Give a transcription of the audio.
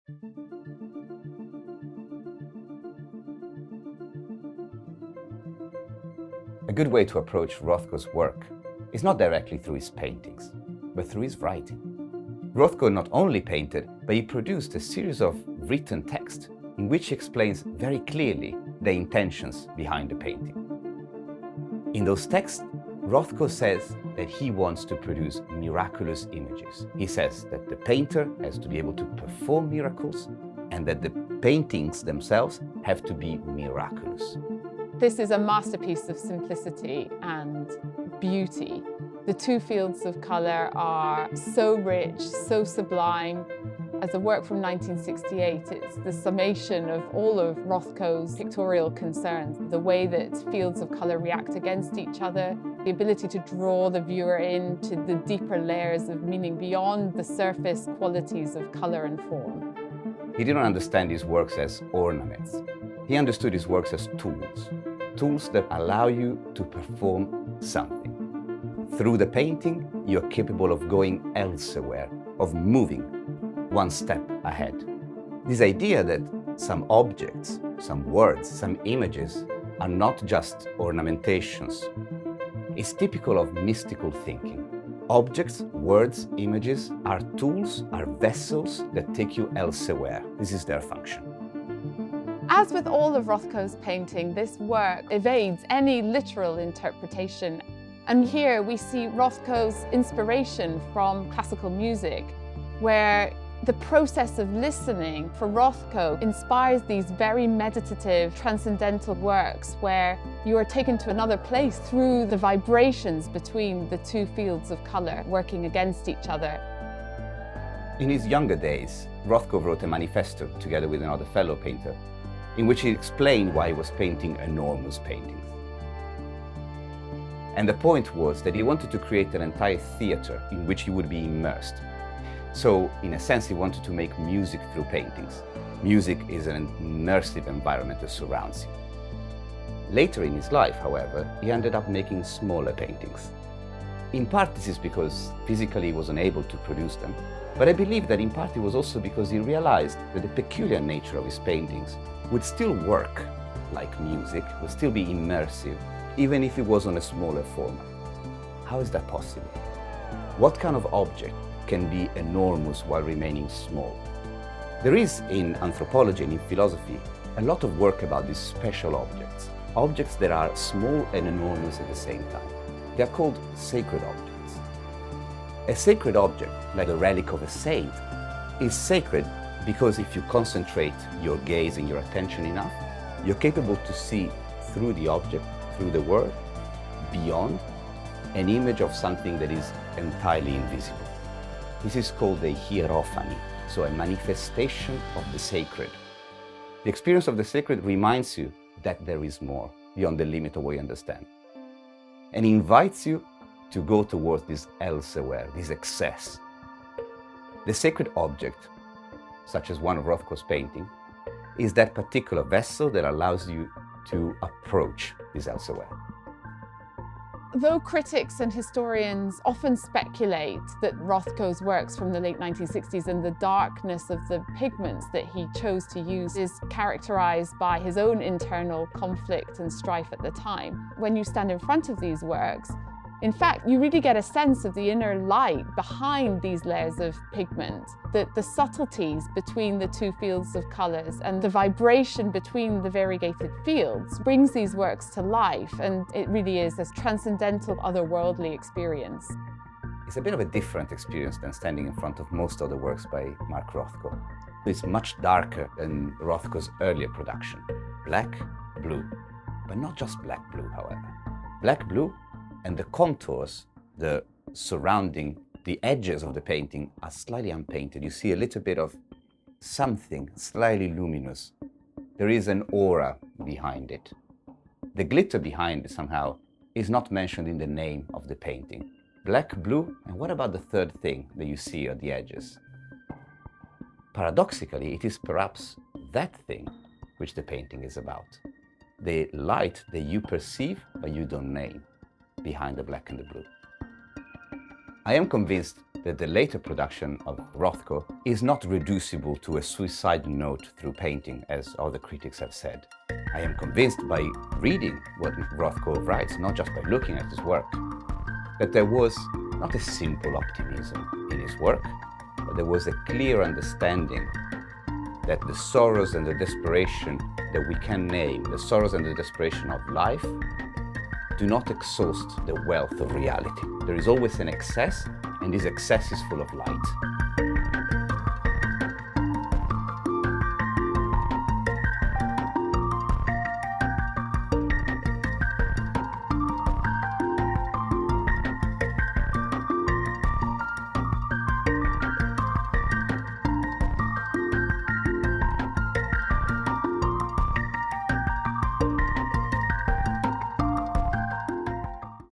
A good way to approach Rothko's work is not directly through his paintings, but through his writing. Rothko not only painted, but he produced a series of written text in which he explains very clearly the intentions behind the painting. In those texts, Rothko says that he wants to produce miraculous images. He says that the painter has to be able to perform miracles and that the paintings themselves have to be miraculous. This is a masterpiece of simplicity and beauty. The two fields of colour are so rich, so sublime. As a work from 1968, it's the summation of all of Rothko's pictorial concerns, the way that fields of colour react against each other, the ability to draw the viewer into the deeper layers of meaning beyond the surface qualities of colour and form. He didn't understand his works as ornaments. He understood his works as tools, tools that allow you to perform something. Through the painting, you're capable of going elsewhere, of moving one step ahead. This idea that some objects, some words, some images are not just ornamentations is typical of mystical thinking. Objects, words, images are tools, are vessels that take you elsewhere. This is their function. As with all of Rothko's painting, this work evades any literal interpretation. And here we see Rothko's inspiration from classical music, where the process of listening for Rothko inspires these very meditative, transcendental works where you are taken to another place through the vibrations between the two fields of colour working against each other. In his younger days, Rothko wrote a manifesto together with another fellow painter in which he explained why he was painting enormous paintings. And the point was that he wanted to create an entire theatre in which he would be immersed. So, in a sense, he wanted to make music through paintings. Music is an immersive environment that surrounds you. Later in his life, however, he ended up making smaller paintings. In part, this is because physically he was unable to produce them, but I believe that in part it was also because he realized that the peculiar nature of his paintings would still work like music, would still be immersive, even if it was on a smaller format. How is that possible? What kind of object can be enormous while remaining small? There is in anthropology and in philosophy a lot of work about these special objects, objects that are small and enormous at the same time. They are called sacred objects. A sacred object, like the relic of a saint, is sacred because if you concentrate your gaze and your attention enough, you're capable to see through the object, through the word, beyond an image of something that is entirely invisible. This is called a hierophany, so a manifestation of the sacred. The experience of the sacred reminds you that there is more beyond the limit of what you understand, and invites you to go towards this elsewhere, this excess. The sacred object, such as one of Rothko's painting, is that particular vessel that allows you to approach this elsewhere. Though critics and historians often speculate that Rothko's works from the late 1960s and the darkness of the pigments that he chose to use is characterized by his own internal conflict and strife at the time, when you stand in front of these works, in fact, you really get a sense of the inner light behind these layers of pigment, the subtleties between the two fields of colours and the vibration between the variegated fields brings these works to life, and it really is a transcendental, otherworldly experience. It's a bit of a different experience than standing in front of most other works by Mark Rothko. It's much darker than Rothko's earlier production. Black, blue, but not just black-blue, however. Black-blue, and the contours, the surrounding, the edges of the painting are slightly unpainted. You see a little bit of something slightly luminous. There is an aura behind it. The glitter behind it somehow is not mentioned in the name of the painting. Black, blue, and what about the third thing that you see at the edges? Paradoxically, it is perhaps that thing which the painting is about. The light that you perceive but you don't name behind the black and the blue. I am convinced that the later production of Rothko is not reducible to a suicide note through painting, as other critics have said. I am convinced by reading what Rothko writes, not just by looking at his work, that there was not a simple optimism in his work, but there was a clear understanding that the sorrows and the desperation that we can name, the sorrows and the desperation of life, do not exhaust the wealth of reality. There is always an excess, and this excess is full of light.